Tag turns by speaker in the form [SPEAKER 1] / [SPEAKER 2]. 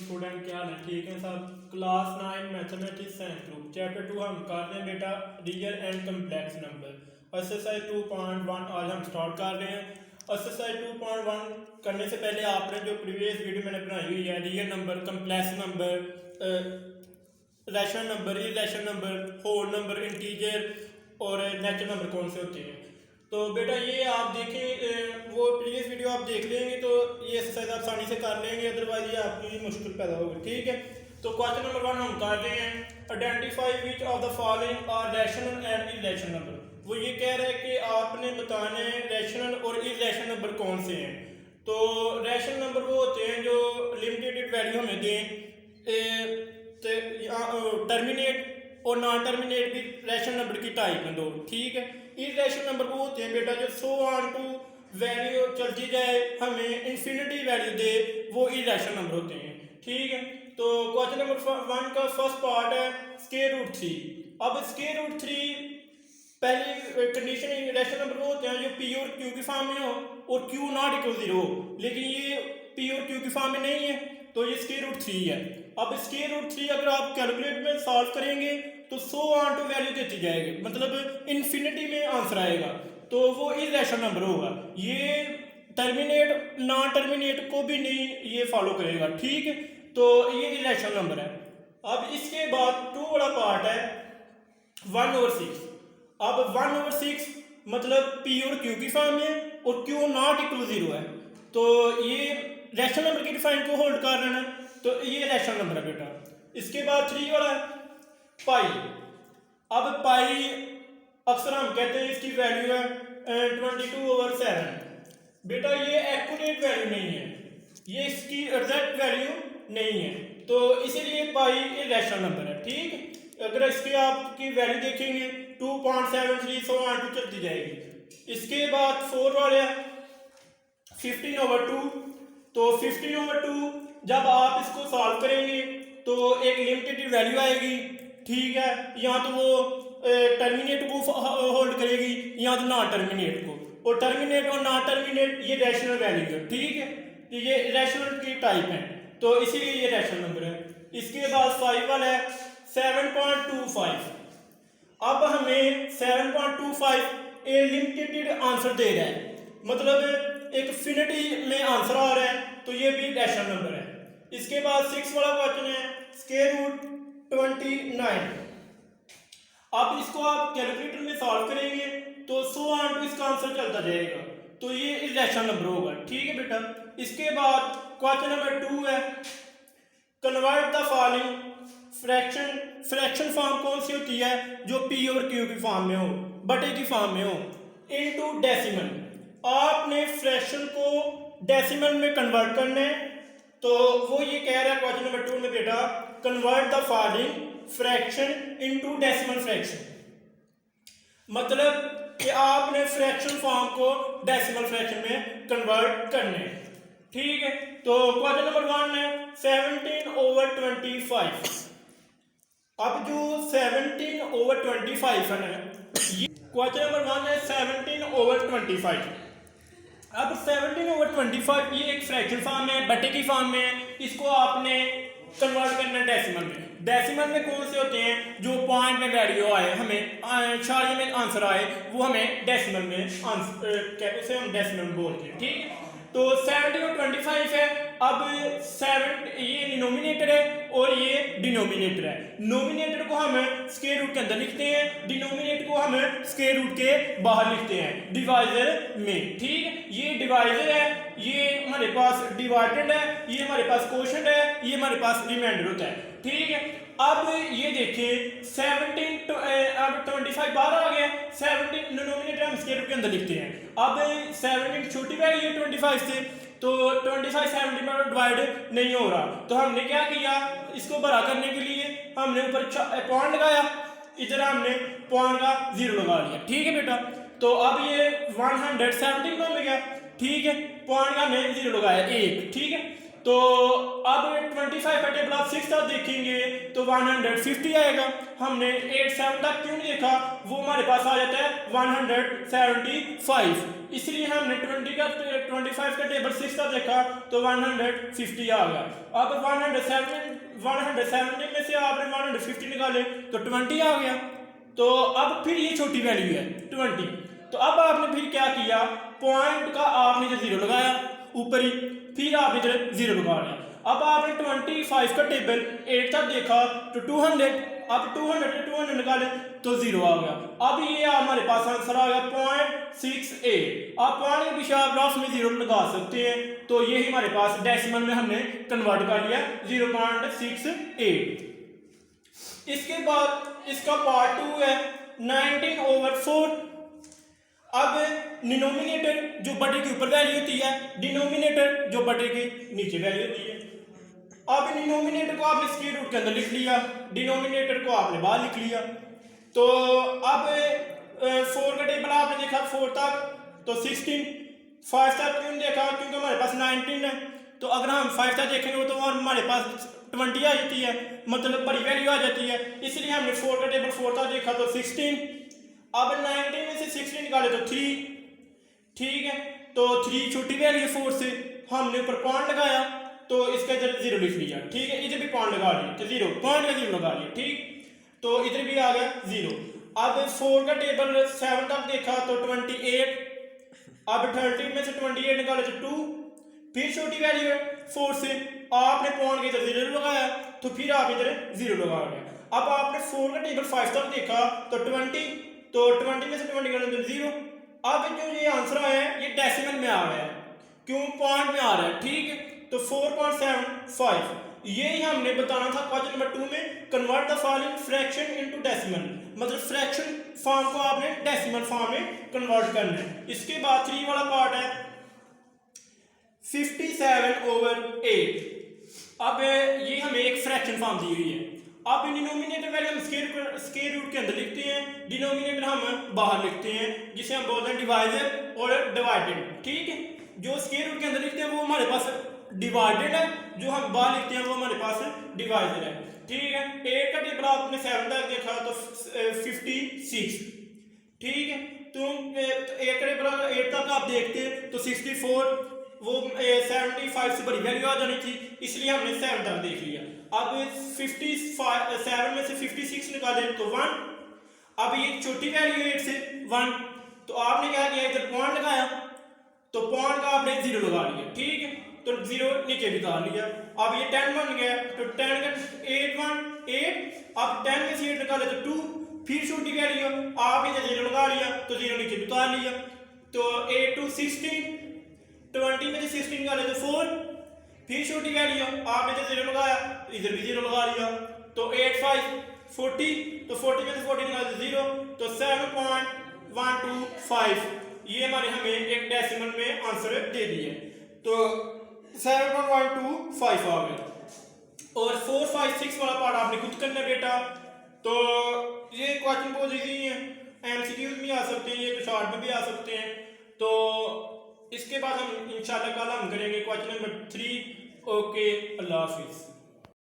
[SPEAKER 1] Student क्या है, ठीक है साहब। Class 9 mathematics science group chapter 2 हम कर रहे हैं बेटा, real and complex number. Exercise 2.1 आज हम स्टार्ट कर रहे हैं। एक्सरसाइज 2.1 करने से पहले आपने जो प्रीवियस वीडियो मैंने बनाई हुई है, real number, complex number, rational number, irrational number, whole number, integer और नेचुरल नंबर कौन से होते हैं, तो बेटा ये आप देखें, वो प्रीवियस वीडियो आप देख लेंगे तो ये एक्सरसाइज आप आसानी से कर लेंगे, अदरवाइज ये आपके लिए मुश्किल पैदा होगी। ठीक है, तो क्वेश्चन नंबर 1 हम कर रहे हैं, identify which of the following are rational and irrational number. वो ये कह रहा है कि आपने बताने रैशनल और इरेशनल नंबर कौन से हैं। तो रैशनल नंबर वो होते हैं जो लिमिटेड वैल्यू हमें दें, टर्मिनेट और नॉन टर्मिनेट भी रैशनल नंबर की टाइप में दो। ठीक है, इरेशनल नंबर वो होते हैं बेटा जो सो ऑन टू वैल्यू चलती जाए, हमें इन्फिनिटी वैल्यू दे, वो इरेशनल नंबर होते हैं। ठीक है, तो क्वेश्चन नंबर 1 का फर्स्ट पार्ट है स्क्वायर रूट 3। अब स्क्वायर रूट 3 पहली कंडीशन इरेशनल नंबर वो होते हैं जो पी और क्यू की फॉर्म में हो और क्यू नॉट इक्वल 0 हो, लेकिन ये पी और क्यू की फॉर्म में नहीं है, तो ये स्क्वायर रूट 3 है। अब स्क्वायर रूट 3 अगर आप कैलकुलेट में सॉल्व करेंगे तो 100 ऑन टू वैल्यू देती जाएगी, मतलब इन्फिनिटी में आंसर आएगा, तो वो इरेशनल नंबर होगा। ये टर्मिनेट नॉन टर्मिनेट को भी नहीं ये फॉलो करेगा। ठीक है, तो ये इरेशनल नंबर है। अब इसके बाद 2 वाला पार्ट है 1/6। अब 1/6 मतलब पी और क्यू की फॉर्म में और क्यू नॉट इक्वल 0 है, तो ये रैशनल नंबर की डिफाइन को होल्ड कर रहे हैं, तो ये रैशनल नंबर है बेटा। इसके बाद 3 वाला है पाई। अब पाई अक्सर हम कहते हैं इसकी वैल्यू है 22/7। बेटा ये एक्यूरेट वैल्यू नहीं है, ये इसकी एग्जैक्ट वैल्यू नहीं है, तो इसीलिए पाई ये रैशनल नंबर है। ठीक, अगर इसकी आपकी वैल्यू देखेंगे 2.73 100 ऑन टू चलती जाएगी। इसके बाद 4 वाले 15/2, तो 15/2 जब आप इसको सॉल्व करेंगे तो एक लिमिटेड वैल्यू आएगी। ठीक है, या तो वो टर्मिनेट को होल्ड करेगी या तो नॉन टर्मिनेट को, और टर्मिनेट और नॉन टर्मिनेट ये रैशनल वैल्यू है। ठीक है, ये रैशनल की टाइप है, तो इसीलिए ये रैशनल नंबर है। इसके बाद 5 वाला है 7.25। अब हमें 7.25 ए लिमिटेड आंसर दे रहा है, मतलब एक फिनिटी में आंसर आ रहा है, तो ये भी रैशनल नंबर है। इसके बाद 6 वाला क्वेश्चन है स्क्वायर रूट 29। अब इसको आप कैलकुलेटर में सॉल्व करेंगे तो 100 ऑन टू इसका आंसर चलता जाएगा, तो ये इरेशनल नंबर होगा। ठीक है बेटा, इसके बाद क्वेश्चन नंबर 2 है convert the following fraction. Fraction form कौन सी होती है जो पी और क्यू की फॉर्म में हो, बटे की फॉर्म में हो, इनटू डेसिमल। आपने फ्रैक्शन को डेसिमल में कन्वर्ट करना है, तो वो ये कह रहा है क्वेश्चन नंबर 2 में बेटा convert the following fraction into decimal fraction, मतलब कि आपने फ्रैक्शन फॉर्म को डेसिमल फ्रैक्शन में कन्वर्ट करने हैं। ठीक है, तो क्वेश्चन नंबर 1 है 17/25। अब जो 17/25 है, क्वेश्चन नंबर 1 है 17/25। अब 17/25 ये एक फ्रैक्शन फॉर्म है, बटे की फॉर्म में है, इसको आपने कन्वर्ट करना है डेसिमल में। डेसिमल में कौन से होते हैं जो पॉइंट में वैल्यू आए, हमें शारी में आंसर आए, वो हमें डेसिमल में आंसर, उसे हम डेसिमल में बोलते हैं। ठीक है, तो 17/25 है। अब 7 ये डिनोमिनेटर है और ये डिनोमिनेटर है। नोमिनेटर को हम स्क्वायर रूट के अंदर लिखते हैं, डिनोमिनेटर को हम स्क्वायर रूट के बाहर लिखते हैं डिवाइजर में। ठीक है, ये डिवाइजर है, ये हमारे पास डिवाइडेड है, ये हमारे पास कोशेंट है, ये हमारे पास रिमाइंडर होता है। ठीक है, अब ये देखिए 17 अब 25 बाहर आ गया, 17 डिनोमिनेटर हम स्क्वायर रूट के अंदर लिखते हैं। अब 17 छोटी वैल्यू है 25 से, तो 25 17 में डिवाइड नहीं हो रहा, तो हमने क्या किया, इसको बड़ा करने के लिए हमने ऊपर पॉइंट लगाया, इधर हमने पॉइंट का 0 लगा लिया। ठीक है बेटा, तो अब ये 117 में हो गया। ठीक है, पॉइंट का हमने 0 लगाया 1। ठीक है, तो तो अब 25 का टेबल आप 6 तक देखेंगे तो 150 आएगा। हमने 8 7 तक क्यों नहीं देखा, वो हमारे पास आ जाता है 175, इसलिए हमने 25 का टेबल 6 तक देखा तो 150 आ गया। अब 170 में से आपने 150 निकाले तो 20 आ गया। तो अब फिर ये छोटी वैल्यू है 20। तो अब आपने फिर क्या किया, पॉइंट का आपने जो 0 लगाया ऊपर ही, फिर आपने जो 0 लगा लिया। अब आपने 25 का टेबल 8 तक देखा तो 200, अब 200 निकाले तो 0 आ गया। अब ये हमारे पास आंसर आ गया 0.68। आप पॉइंट के पीछे आप रफ में 0 लगा सकते हैं, तो ये हमारे पास डेसिमल में हमने कन्वर्ट कर लिया 0.68। इसके बाद इसका पार्ट 2 है 19/4। अब डिनोमिनेटर जो बटे के ऊपर वैल्यू होती है, डिनोमिनेटर जो बटे के नीचे वैल्यू होती है। अब डिनोमिनेटर को आपने स्क्वायर रूट के अंदर लिख लिया, डिनोमिनेटर को आपने बाहर लिख लिया। तो अब 4 का टेबल आपने देखा 4 तक तो 16, 5 तक क्यों देखा, क्योंकि हमारे पास 19 है। तो अगर हम 5 तक देखेंगे तो हमारे पास 20 आ जाती है, मतलब बड़ी वैल्यू आ जाती है, इसलिए हमने 4 का टेबल 4 तक देखा तो 16। अब 19 में से 16 निकाले तो 3, ठीक है। तो 3 छोटी वैल्यू 4 से, हमने ऊपर पॉइंट लगाया तो इसका इधर 0 लिख लिया, ठीक है। इधर भी पॉइंट लगा लिया तो 0, पॉइंट का 0 लगा लिया, ठीक। तो इधर भी आ गया 0। अब 4 का टेबल 7 तक देखा तो 28। अब 30 में से 28 निकाले तो 2, फिर छोटी वैल्यू है 4 से, आपने पॉइंट के इधर 0 लगाया तो फिर आप इधर 0 लगा गए। अब आपने 4 का टेबल 5 तक देखा तो 20, तो 20 में से 20 निकाले तो 0। अब जो ये आंसर आया है ये डेसिमल में आ रहा है, क्यों पॉइंट में आ रहा है, ठीक है। तो 4.75 यही हमने बताना था क्वेश्चन नंबर 2 में, convert the following fraction into decimal, मतलब फ्रैक्शन फॉर्म को आपने डेसिमल फॉर्म में कन्वर्ट करना है। इसके बाद 3 वाला पार्ट है 57/8। अब ये हमें एक फ्रैक्शन फॉर्म दी हुई है। अब डिनोमिनेटर वैल्यू हम स्क्वायर रूट के अंदर लिखते हैं, डिनोमिनेटर हम बाहर लिखते हैं, जिसे हम बोलते हैं डिवाइजर और डिवाइडेड, ठीक है। जो स्क्वायर रूट के अंदर लिखते हैं वो हमारे पास डिवाइडेड है, जो हम बाहर लिखते हैं वो हमारे पास डिवाइजर है, ठीक है। 8 का टेबल आपने 7 तक देखा तो 56, ठीक है। तो 8 का टेबल 8 तक आप देखते हैं तो 64, वो 75 से बड़ी वैल्यू आ जानी थी, इसलिए हमने 7 तक देख लिया। अब 57 में से 56 निकाले तो 1। अब ये छोटी वैल्यू 8 से 1, तो आपने क्या किया, इधर पॉइंट लगाया तो पॉइंट का आपने 0 लगा लिया, ठीक है। तो 0 नीचे भी डाल लिया। अब ये 10 बन गया तो 10 का 8 1 8। अब 10 में से 8 निकाले तो 2, फिर छोटी वैल्यू आप इधर 0 लगा लिया तो 0 नीचे भी डाल लिया। तो 8 2 16, 20 में से 16 निकाले तो 4, फिर छोटी वैल्यू आपने इधर 0 लगाया इधर भी 0 लगा लिया। तो 8 5 40, तो 40 में से 40 निकाले तो 0, तो 7.125 ये हमें एक डेसिमल में आंसर दे दिए। तो 7.125 आ गया। और 4 5 6 वाला पार्ट आपने खुद करना बेटा। तो ये क्वेश्चन बहुत इजी है, एमसीक्यूज में आ सकते हैं, ये तो शॉर्ट में भी आ सकते हैं। तो इसके बाद हम इंशाल्लाह कल हम करेंगे क्वेश्चन नंबर 3। ओके, अल्लाह हाफिज़।